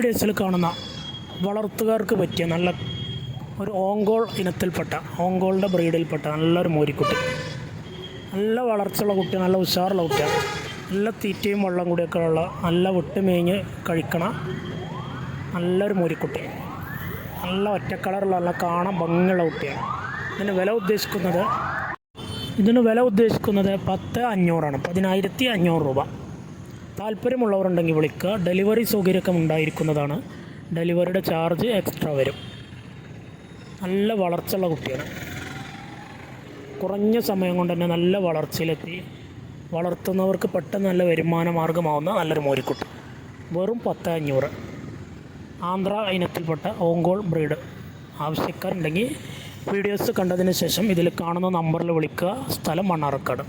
വീഡിയോസിൽ കാണുന്ന വളർത്തുകാർക്ക് പറ്റിയ നല്ല ഒരു ഓങ്കോൾ ഇനത്തിൽപ്പെട്ട ഓങ്കോളിൻ്റെ ബ്രീഡിൽപ്പെട്ട നല്ലൊരു മോരിക്കുട്ടി. നല്ല വളർച്ചയുള്ള കുട്ടി, നല്ല ഉഷാറുള്ള കുട്ടിയാണ്. നല്ല തീറ്റയും വെള്ളം കൂടിയൊക്കെ ഉള്ള നല്ല വിട്ട് മേഞ്ഞ് കഴിക്കണ നല്ലൊരു മോരിക്കുട്ടി. നല്ല ഒറ്റ കളറുള്ള നല്ല കാണാൻ ഭംഗിയുള്ള കുട്ടിയാണ്. ഇതിന് വില ഉദ്ദേശിക്കുന്നത് 10,500 10,500 രൂപ. താല്പര്യമുള്ളവരുണ്ടെങ്കിൽ വിളിക്കുക. ഡെലിവറി സൗകര്യമൊക്കെ ഉണ്ടായിരിക്കുന്നതാണ്. ഡെലിവറിയുടെ ചാർജ് എക്സ്ട്രാ വരും. നല്ല വളർച്ചയുള്ള കുട്ടിയാണ്. കുറഞ്ഞ സമയം കൊണ്ട് തന്നെ നല്ല വളർച്ചയിലെത്തി വളർത്തുന്നവർക്ക് പെട്ടെന്ന് നല്ല വരുമാന മാർഗമാവുന്ന നല്ലൊരു മോരിക്കുട്ടി. വെറും 10,500. ആന്ധ്ര ഇനത്തിൽപ്പെട്ട ഓങ്കോൾ ബ്രീഡ്. ആവശ്യക്കാരുണ്ടെങ്കിൽ വീഡിയോസ് കണ്ടതിന് ശേഷം ഇതിൽ കാണുന്ന നമ്പറിൽ വിളിക്കുക. സ്ഥലം മണ്ണാർക്കാട്.